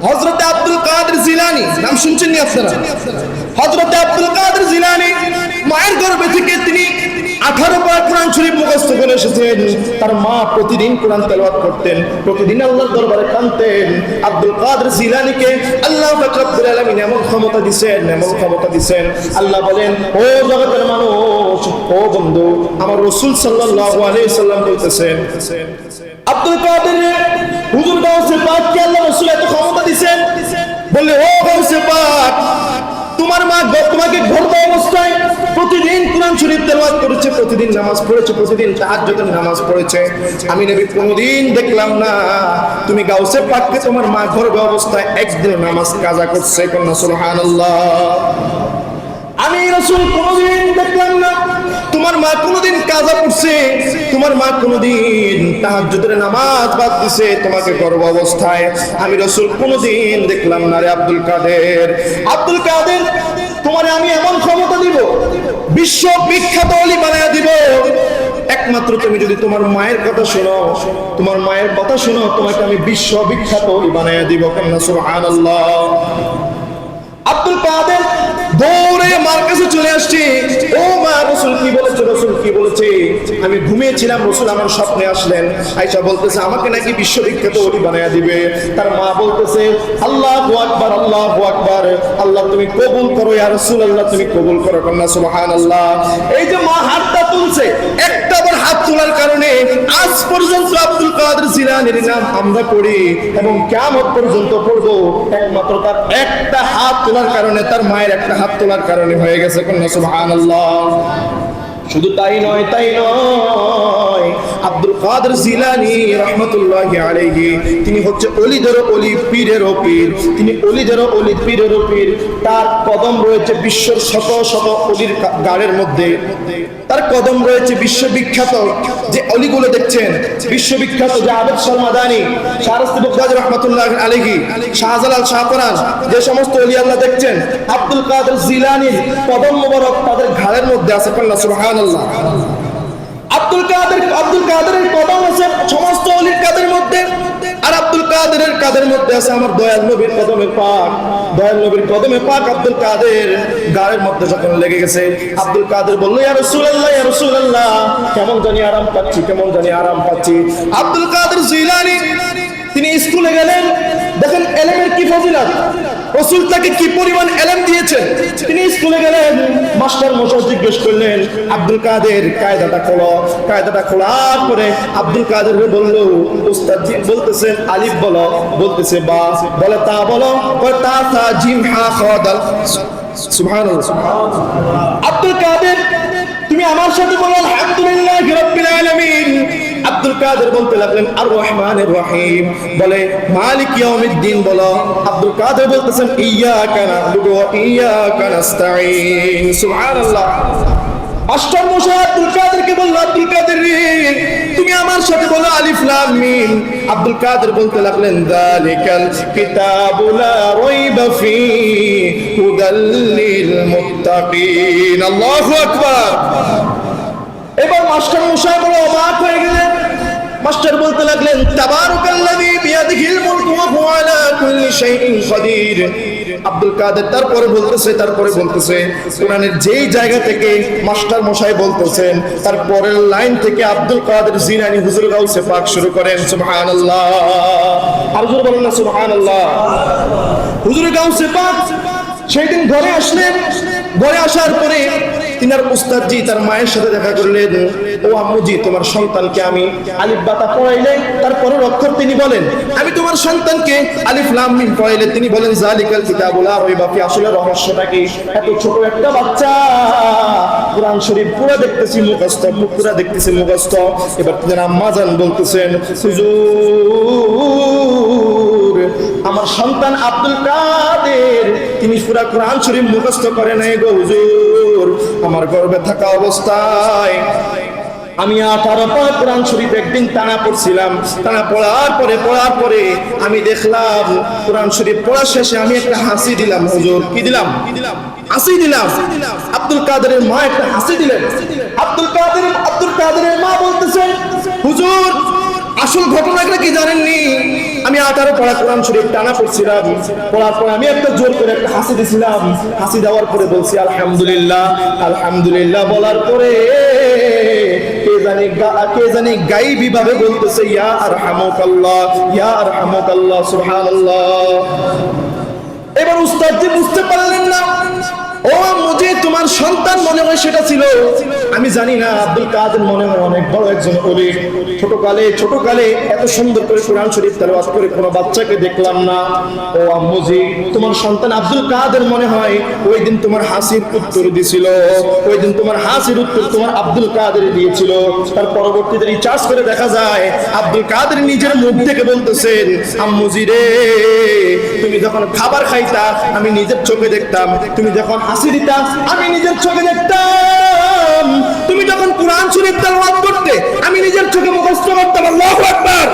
হযরত আব্দুল কাদের জিলানী নাম শুনছেন নি আপনারা? হযরত আব্দুল কাদের জিলানী মায়ের গর্ভে থেকে তিনি 18 বার কোরআন শরীফ মুখস্থ করে এসেছেন। তার মা প্রতিদিন কোরআন তেলাওয়াত করতেন, প্রতিদিন আল্লাহর দরবারে কাঁদতেন। আব্দুল কাদের জিলানীকে আল্লাহ পাক রব্বুল আলামিন এমন ক্ষমতা দিবেন, এমন ক্ষমতা দিবেন। আল্লাহ বলেন, ও জগতের মানুষ, ও বন্ধু, আমার রাসূল সাল্লাল্লাহু আলাইহি সাল্লাম বলতেছেন, আব্দুল কাদের হুজুর গাউসে পাক কে আল্লাহ রাসূল এত ক্ষমতা দিবেন। বলে, ও গাউসে পাক, তোমার মা তোমাকে গর্ভ অবস্থায় প্রতিদিন কোরআন শরীফ তেলাওয়াত করেছে, প্রতিদিন নামাজ পড়েছে, প্রতিদিন তাহাজ্জুদের নামাজ পড়েছে। আমি নবী কোনোদিন দেখলাম না তুমি গাউসে পাককে তোমার মা গর্ভ অবস্থায় একদিন নামাজ কাজা করছে। কন্যা সুবহানাল্লাহ। আমি রাসূল কোনোদিন দেখলাম না তোমার মা কোনোদিন কাজা পড়ছে, তোমার মা কোনোদিন তাহাজ্জুদের নামাজ বাদ দিছে তোমাকে গর্ভ অবস্থায়। আমি রাসূল কোনোদিন দেখলাম না রে আব্দুল কাদের। আব্দুল কাদের, তোমারে আমি এমন ক্ষমতা দিব, বিশ্ব বিখ্যাত ওলি বানায়া দিব। একমাত্র তুমি যদি তোমার মায়ের কথা শোনো, তোমার মায়ের কথা শোনো, তোমাকে আমি বিশ্ব বিখ্যাত ওলি বানায়া দিব। কন্যা সুবহানাল্লাহ। আব্দুল কাদের দৌড়ে মার কাছে চলে আসছে। ও মা, রাসূল কি বলেছে? রাসূল কি বলেছে? আমি ঘুমিয়েছিলাম, রাসূল আমার স্বপ্নে আসলেন। আয়েশা বলতেছে আমাকে নাকি বিশ্ববিখ্যাত ওলি বানায়া দিবে। তার মা বলতেছে আল্লাহু আকবার, আল্লাহু আকবার, আল্লাহ তুমি কবুল করো ইয়া রাসূলুল্লাহ, তুমি কবুল করো। কন্যা সুবহানাল্লাহ। এই যে মা হাতটা তুলছে, একটাবার হাত তোলার কারণে আজ পর্যন্ত আব্দুল কাদের জিলানীর নাম আমরা পড়ি এবং কিয়ামত পর্যন্ত পড়বো একমাত্র তার একটা হাত তোলার কারণে, তার মায়ের একটা হাত তোলার কারণে হয়ে গেছে। কন্যা সুবহানাল্লাহ। শুধু তাই নয়, তাই নয়, আব্দুল কাদের জিলানী রাহমাতুল্লাহি আলাইহি তিনি হচ্ছে ওলিদেরও ওলি, পীরেরও পীর। তিনি ওলিদেরও ওলি, পীরেরও পীর। তার কদম রয়েছে বিশ্বের শত শত ওলির গাড়ের মধ্যে। তার কদম রয়েছে বিশ্ববিখ্যাত যে অলিগুলো দেখছেন, বিশ্ববিখ্যাত যে আবেদ শর্মাদানি, শাহরাস্তি বগদাদি রহমাতুল্লাহ আলাইহি, শাহজালাল শাহপরান, যে সমস্ত ওলি আল্লাহ দেখছেন, আব্দুল কাদের জিলানীর কদম মোবারক তাদের ঘাড়ের মধ্যে আছে। কন্যা সুবহানাল্লাহ। আব্দুল কাদেরের কদম আছে সমস্ত ওলির কাদের মধ্যে, আর আব্দুল কাদেরের কাদের মধ্যে আছে আমার দয়াল নবীর কদমে পাক। দয়াল নবীর কদমে পাক আব্দুল কাদের গায়ের মধ্যে যখন লেগে গেছে, আব্দুল কাদের বলল ইয়া রাসূলুল্লাহ, ইয়া রাসূলুল্লাহ, কেমন জানি আরাম পাচ্ছি, কেমন জানি আরাম পাচ্ছি। আব্দুল কাদের জিলানী তিনি স্কুলে গেলেন, দেখেন এলেমের কি ফজিলত, রাসূল তাকে কি পরিমাণ এলেম দিয়েছেন। তিনি স্কুলে গেলেন, মাস্টার মশাই জিজ্ঞেস করলেন আব্দুল কাদের কায়দাটা খোলো। কায়দাটা খোলার পরে আব্দুল কাদের বলল, উস্তাদ জি বলতেছেন আলিফ বলো, বলতেছে বা, বলে তা বলো, বলে তা তা জিম হা খ দাল। সুবহানাল্লাহ। আব্দুল কাদের তুমি আমার সাথে বলো আলহামদুলিল্লাহি রাব্বিল আলামিন। আব্দুল কাদের বলতে লাগলেন আর রহমানির রহিম, বলে মালিক ইয়াউমিদ্দিন বলো। আব্দুল কাদের বলতেছেন ইয়্যাকা না'বুদু ওয়া ইয়্যাকা নাস্তাঈন। সুবহানাল্লাহ। মাস্টার মশাই আব্দুল কাদেরকে বলল, আব্দুল কাদের রে তুমি আমার সাথে বলো আলিফ লাম মিম। আব্দুল কাদের বলতে লাগলেন যালিকাল কিতাবু লা রাইবা ফীহি হুদাল লিল মুত্তাকিন। আল্লাহু আকবার। এবার মাস্টার মশাই বড় অবাক হয়ে গেলেন। মাস্টার বলতে লাগলেন তাবারাকাল্লাযী বিয়াদিহিল মুলকু ওয়া হুয়া আলা কুল্লি শাইইন কাদির। আব্দুল কাদের তারপরে বলতেছে কোরআনের যেই জায়গা থেকে মাস্টার মশাই বলতেছেন তার পরের লাইন থেকে আব্দুল কাদের জিলানী হুজুর গাউসে পাক শুরু করেন। সুবহানাল্লাহ। আর হুজুর বলেন না সুবহানাল্লাহ। হুজুর গাউসে পাক সেই দিন ঘরে আসলেন। ঘরে আসার পরে তিনার উস্তাদজি তার মায়ের সাথে দেখা করলেন। ও আম্মুজি, তোমার সন্তানকে আমি আলিফ বাতা পড়াইলে তারপরের অক্ষর তিনি বলেন, আমি তোমার সন্তানকে আলিফ লাম মিম পড়াইলে তিনি বলেন যালিকাল কিতাবু লা রাইবা ফীহি। আসলে রহস্যটা কি? এত ছোট একটা বাচ্চা কোরআন শরীফ পুরো দেখতেছি মুখস্থ, পুরো দেখতেছি মুখস্থ। এবার তিনার আম্মা জান বলতেছেন হুজুর আমার সন্তান আব্দুল কাদের তিনি পুরো কোরআন শরীফ মুখস্থ করে নাই গো হুজুর। আমার গর্ভে থাকা অবস্থায় আমি 18 পারা কোরআন শরীফ একদিন টানা পড়ছিলাম। টানা পড়ার পরে আমি দেখলাম কোরআন শরীফ পড়া শেষে আমি একটা হাসি দিলাম হুজুর। কি দিলাম? হাসি দিলাম। আব্দুল কাদেরের মা একটা হাসি দিলেন। আব্দুল কাদেরের মা বলতেছেন হুজুর আসল ঘটনাটা কি জানেননি? আমি 18 পারা কোরআন শরীফ টানা পড়ছিলাম, পড়ার পর আমি একটা জোর করে একটা হাসি দিয়েছিলাম। হাসি দেওয়ার পরে বলছি আলহামদুলিল্লাহ, আলহামদুলিল্লাহ বলার পরে কে জানি গায়বী ভাবে বলতেছে ইয়া আরহামুকাল্লাহ, ইয়া আরহামুকাল্লাহ, সুবহানাল্লাহ। এবার উস্তাদ জি বুঝতে পারলেন না, ও মুঝে তোমার সন্তান মনে হয় সেটা ছিল। আমি জানি না, আব্দুল কাদের মনে হয় অনেক বড় একজন ওলি। ছোটকালে এত সুন্দর করে কোরআন শরীফ তেলাওয়াত করে কোনো বাচ্চাকে দেখলাম না। ও আম্মুজি, তোমার সন্তান আব্দুল কাদের মনে হয় ওই দিন তোমার হাসির উত্তর দিছিল, ওই দিন তোমার হাসির উত্তর তোমার আব্দুল কাদের দিয়েছিল। তার পরবর্তীতে রিচার্জ করে দেখা যায় আব্দুল কাদের নিজের মুখ থেকে বলতেছেন, আম্মুজি রে, তুমি যখন খাবার খাইতা আমি নিজের চোখে দেখতাম, তুমি যখন হাসি দিতা আমি নিজের চোখে দেখতাম, তুমি যখন কোরআন শরীফ তেলাওয়াত করতে আমি নিজের চোখে মুখস্থ করতাম। আল্লাহু আকবার।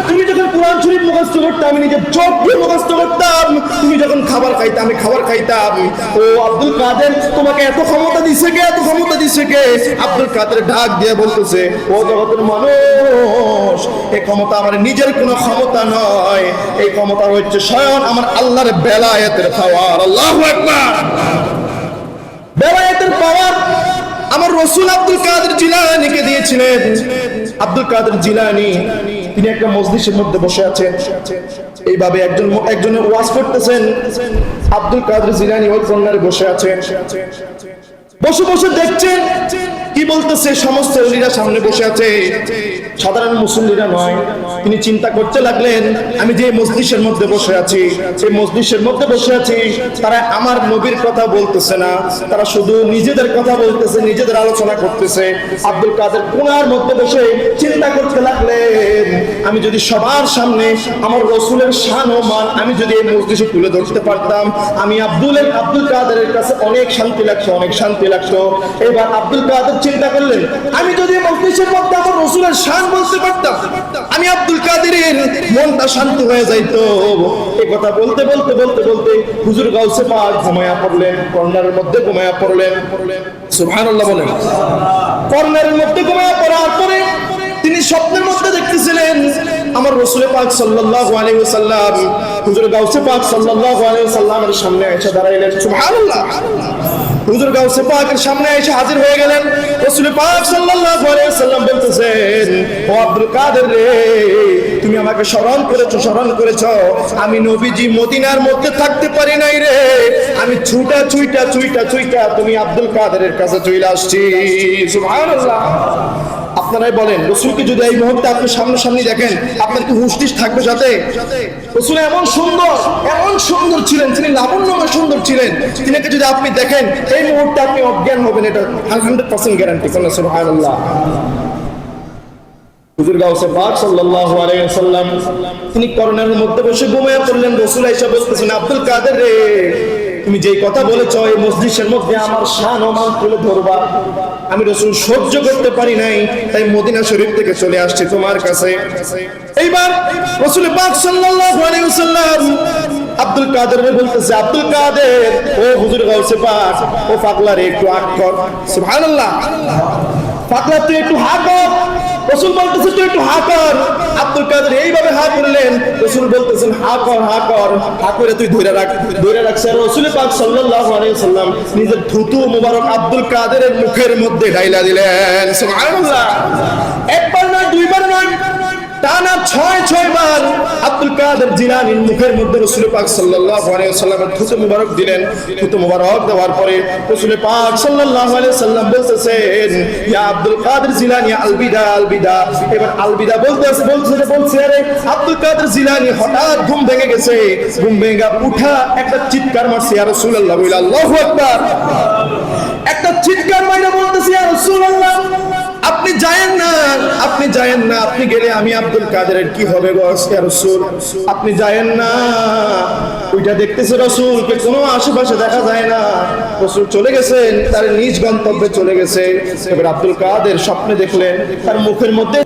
তুমি যখন কোরআন শরীফ মুখস্থ করতে আমি নিজের চোখ দিয়ে মুখস্থ করতাম, তুমি যখন খাবার খাইতা আমি খাবার খাইতাম। ও আব্দুল কাদের, তোমাকে এত ক্ষমতা দিছে কে? এত ক্ষমতা দিছে কে? আব্দুল কাদের ডাক দিয়ে বলতেছে, ও জগতের মানুষ, এই ক্ষমতা আমার নিজের কোনো ক্ষমতা নয়, এই ক্ষমতা হচ্ছে স্বয়ং আমার আল্লাহর বেলায়েতের পাওয়ার। আল্লাহু আকবার। বেলায়েতের পাওয়ার আমার রাসূল আব্দুল কাদের জিলানীকে দিয়েছিলেন। আব্দুল কাদের জিলানী তিনি একটা মজলিসের মধ্যে বসে আছেন, এইভাবে একজনের ওয়াজ করতেছেন। আব্দুল কাদের জিলানী ওই কর্নারে বসে আছেন, বসে বসে দেখছেন কি বলতেছে। সমস্ত ওলিরা সামনে বসে আছে, সাধারণ মুসল্লিরা নয়। তিনি চিন্তা করতে লাগলেন, আমি যে মজলিসের মধ্যে বসে আছি, সেই মজলিসের মধ্যে বসে আছি, তারা আমার নবীর কথা বলতেছে না, তারা শুধু নিজেদের কথা বলতেছে, নিজেদের আলোচনা করতেছে। আব্দুল কাদের কোণার মধ্যে বসে চিন্তা করতে লাগলেন, আমি যদি সবার সামনে আমার রাসূলের শান ও মান আমি যদি এই মজলিসে তুলে ধরতে পারতাম, আমি আব্দুল কাদেরের কাছে অনেক শান্তি লাগতো, অনেক শান্তি লাগতো। এবার আব্দুল কাদের চিন্তা করলেন, আমি যদি মজলিসের মধ্যে আমার রাসূলের শান বলতে পারতাম, আমি আব্দুল কাদেরের মনটা শান্ত হয়ে যাইতো। এই কথা বলতে বলতে বলতে বলতে হুজুর গাউসে পাক ঘুমায়া পড়লেন, কর্নারের মধ্যে ঘুমায়া পড়লেন। সুবহানাল্লাহ বলেন। কর্নারের মধ্যে ঘুমায়া পড়ার পরে তিনি স্বপ্নের মধ্যে দেখতেছিলেন আমার রাসূল পাক সাল্লাল্লাহু আলাইহি ওয়াসাল্লাম হুজুর গাউসে পাক সাল্লাল্লাহু আলাইহি ওয়াসাল্লামের সামনে এসে দাঁড়াইলেন। সুবহানাল্লাহ। হুজুর গাউসে পাকের সামনে এসে হাজির হয়ে গেলেন। রাসূল পাক সাল্লাল্লাহু আলাইহি ওয়াসাল্লাম বলতেছেন, ও আব্দুল কাদের রে, তুমি আমাকে স্মরণ করেছো। আমি নবীজি মদিনার মধ্যে থাকতে পারি নাই রে, আমি ছুটা তুমি আব্দুল কাদেরের কাছে চলে আসছি। সুবহানাল্লাহ। আপনারাই বলেন, রাসূলকে যদি এই মুহূর্তে আপনি সামনাসামনি দেখেন, আপনার কি হুঁশ থাকবে সাথে? রাসূল এমন সুন্দর ছিলেন, তিনি লাবণ্যময় সুন্দর ছিলেন, তিনাকে যদি আপনি দেখেন এই মুহূর্তে আপনি অজ্ঞান হবেন, এটা 100% গ্যারান্টি। সুবহানাল্লাহ। হুজুর গাউসে পাক সাল্লাল্লাহু আলাইহি ওয়াসাল্লাম তিনি কর্নারের মধ্যে বসে ঘুমিয়ে পড়লেন। রাসূল আয়েশা বলতেছেন, আব্দুল কাদের রে, তুমি যেই কথা বলেছ এই মজলিসের মধ্যে আমার শান ও মান তুলে ধরবা, আমি রাসূল সহ্য করতে পারি নাই, তাই মদিনা শরীফ থেকে চলে আসছি তোমার কাছে। এইবার রাসূল পাক সাল্লাল্লাহু আলাইহি ওয়াসাল্লাম আব্দুল কাদের রে বলতেছে, আব্দুল কাদের, ও হুজুর গাউসে পাক, ও পাগলা রে একটু আগ কর। সুবহানাল্লাহ। পাগলা তুই একটু হা কর। রাসূল বলতেছে তুই একটু হা কর। আব্দুল কাদের এইভাবে হা করলেন। রাসূল বলতেছেন হা কর, হা করে তুই ধরে রাখছে। রাসূল পাক সাল্লাল্লাহু আলাইহি ওয়াসাল্লাম নিজের থুতু মুবারক আব্দুল কাদেরের মুখের মধ্যে ঢাইলা দিলেন। সুবহানাল্লাহ। একবার নয়, দুইবার নয়, টানা 6 বার আব্দুল কাদের জিলানীর মুখের মধ্যে রাসূল পাক সাল্লাল্লাহু আলাইহি ওয়াসাল্লামের থুতু মুবারক দিলেন। থুতু মুবারক দেওয়ার পরে রাসূল পাক সাল্লাল্লাহু আলাইহি ওয়াসাল্লাম বলতেছেন, ইয়া আব্দুল কাদের জিলানী আলবিদা। এবার আলবিদা বলছে আরে আব্দুল কাদের জিলানী হঠাৎ ঘুম ভেঙে গেছে। ঘুম ভেঙে উঠা একটা চিৎকার মারছে, ইয়া রাসূলুল্লাহ, আল্লাহু আকবার। একটা চিৎকার মাইরা বলতেছে, ইয়া রাসূলুল্লাহ, আপনি যায়েন না, আপনি গেলে আমি আব্দুল কাদেরের কি হবে গো ইয়া রাসূল, আপনি যায়েন না। ওইটা দেখতেছে রাসূলকে কোনো আশেপাশে দেখা যায় না। রাসূল চলে গেছেন, তার নিজ গন্তব্যে চলে গেছে। এবার আব্দুল কাদের স্বপ্নে দেখলেন তার মুখের মধ্যে